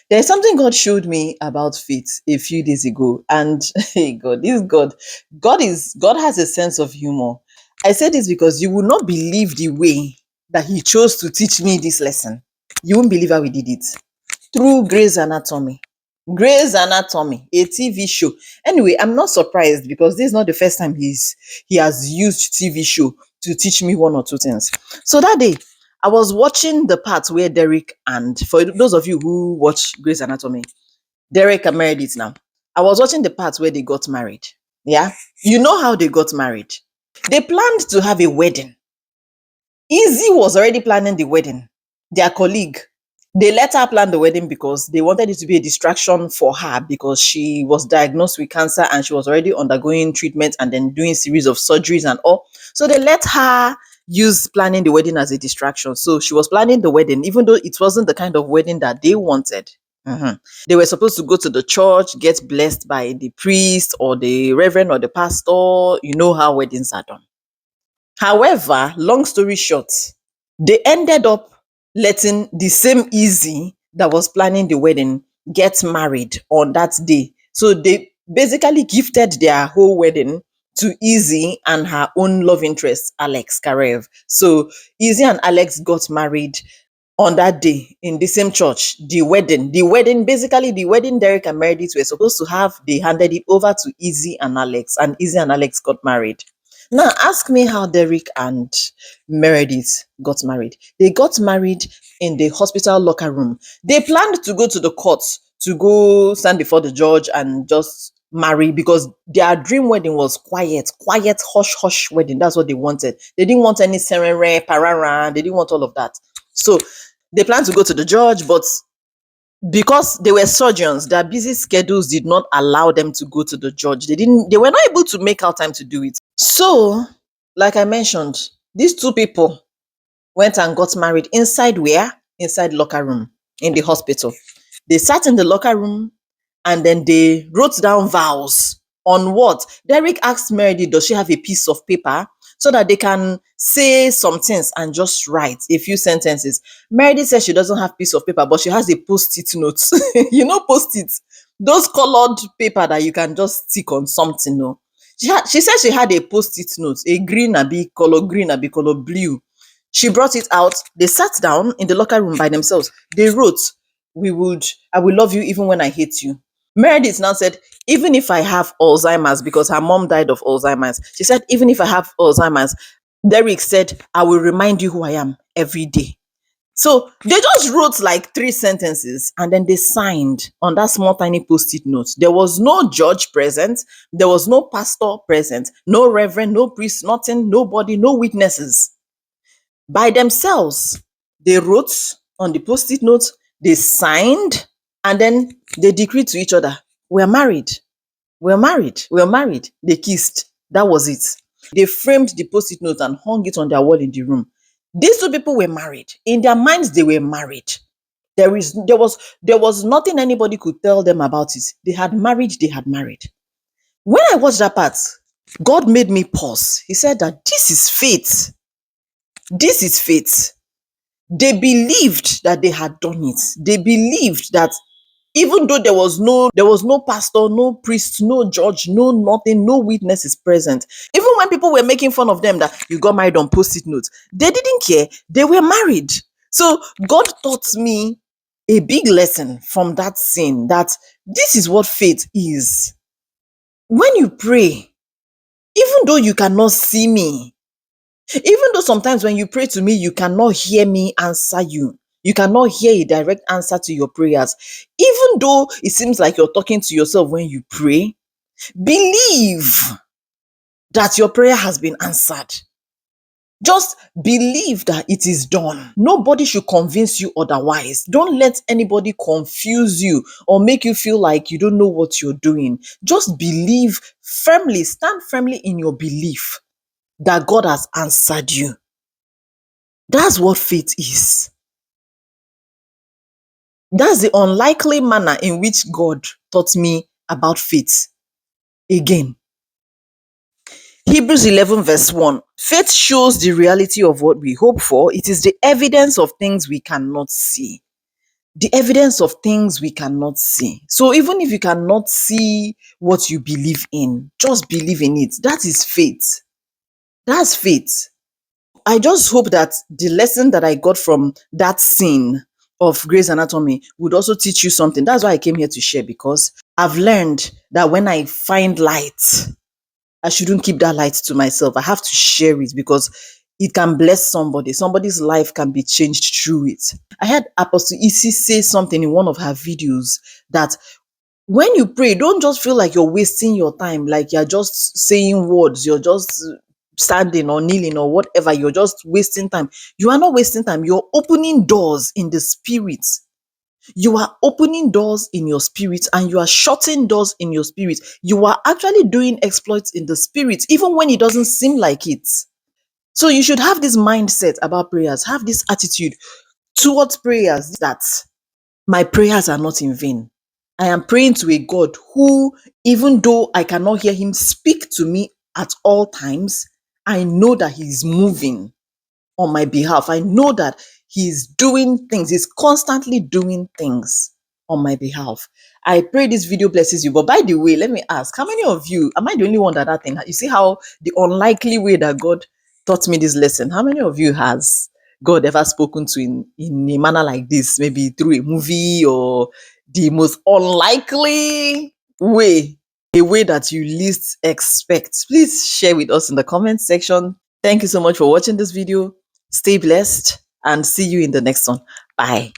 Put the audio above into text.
There's something God showed me about faith a few days ago, and hey, God, this God has a sense of humor. I said this because you will not believe the way that He chose to teach me this lesson. You won't believe how He did it through Grey's Anatomy. Grey's Anatomy, a TV show. Anyway, I'm not surprised because this is not the first time he has used TV show to teach me one or two things. So that day, I was watching the part where Derek, and for those of you who watch Grey's Anatomy, Derek and Meredith now. I was watching the part where they got married. Yeah. You know how they got married. They planned to have a wedding. Izzy was already planning the wedding. Their colleague, they let her plan the wedding because they wanted it to be a distraction for her because she was diagnosed with cancer and she was already undergoing treatment and then doing series of surgeries and all. So they let her use planning the wedding as a distraction. So she was planning the wedding, even though it wasn't the kind of wedding that they wanted. They were supposed to go to the church, get blessed by the priest or the reverend or the pastor. You know how weddings are done. However, long story short, they ended up letting the same Easy that was planning the wedding get married on that day. So they basically gifted their whole wedding to Easy and her own love interest, Alex Karev. So Easy and Alex got married on that day in the same church. Basically the wedding Derek and Meredith were supposed to have, they handed it over to Easy and Alex, and Easy and Alex got married. Now, ask me how Derek and Meredith got married. They got married in the hospital locker room. They planned to go to the courts to go stand before the judge and just marry because their dream wedding was quiet, hush, hush wedding. That's what they wanted. They didn't want any serere, parara. They didn't want all of that. So they planned to go to the judge, but because they were surgeons, their busy schedules did not allow them to go to the judge. They were not able to make out time to do it. So, like I mentioned, these two people went and got married inside where? Inside locker room in the hospital. They sat in the locker room and then they wrote down vows on what? Derek asked Meredith, does she have a piece of paper so that they can say some things and just write a few sentences? Meredith says she doesn't have piece of paper, but she has a post-it note. You know, post-it, those colored paper that you can just stick on something. No, she said she had a post-it note, a green, a big color blue. She brought it out. They sat down in the locker room by themselves. They wrote, I will love you even when I hate you. Meredith now said, even if I have Alzheimer's, because her mom died of Alzheimer's. She said, even if I have Alzheimer's, Derek said, I will remind you who I am every day. So they just wrote like 3 sentences and then they signed on that small tiny post-it note. There was no judge present. There was no pastor present, no reverend, no priest, nothing, nobody, no witnesses. By themselves, they wrote on the post-it note, they signed, and then they decreed to each other, we're married, we're married, we're married. They kissed. That was it. They framed the post-it note and hung it on their wall in the room. These two people were married. In their minds, they were married. There was nothing anybody could tell them about it. They had married, they had married. When I watched that part, God made me pause. He said that this is faith. This is faith. They believed that they had done it. They believed that even though there was no pastor, no priest, no judge, no nothing, no witnesses present. Even when people were making fun of them that you got married on post-it notes, they didn't care. They were married. So God taught me a big lesson from that scene, that this is what faith is. When you pray, even though you cannot see me, even though sometimes when you pray to me, you cannot hear me answer you. You cannot hear a direct answer to your prayers. Even though it seems like you're talking to yourself when you pray, believe that your prayer has been answered. Just believe that it is done. Nobody should convince you otherwise. Don't let anybody confuse you or make you feel like you don't know what you're doing. Just believe firmly, stand firmly in your belief that God has answered you. That's what faith is. That's the unlikely manner in which God taught me about faith. Again, Hebrews 11 verse 1. Faith shows the reality of what we hope for. It is the evidence of things we cannot see. the evidence of things we cannot see. So even if you cannot see what you believe in, just believe in it. That is faith. That's faith. I just hope that the lesson that I got from that scene of Grey's Anatomy would also teach you something. That's why I came here to share, because I've learned that when I find light, I shouldn't keep that light to myself. I have to share it, because it can bless somebody. Somebody's life can be changed through it. I heard Apostle Isi say something in one of her videos that when you pray, don't just feel like you're wasting your time, like you're just saying words, you're just standing or kneeling or whatever, you're just wasting time. You are not wasting time. You're opening doors in the spirit. You are opening doors in your spirit and you are shutting doors in your spirit. You are actually doing exploits in the spirit, even when it doesn't seem like it. So you should have this mindset about prayers, have this attitude towards prayers that my prayers are not in vain. I am praying to a God who, even though I cannot hear him speak to me at all times, I know that he is moving on my behalf. I know that he's doing things, he's constantly doing things on my behalf. I pray this video blesses you. But by the way, let me ask, how many of you, am I the only one that thing? You see how the unlikely way that God taught me this lesson, how many of you has God ever spoken to in a manner like this, maybe through a movie or the most unlikely way, a way that you least expect? Please share with us in the comment section. Thank you so much for watching this video. Stay blessed and see you in the next one. Bye.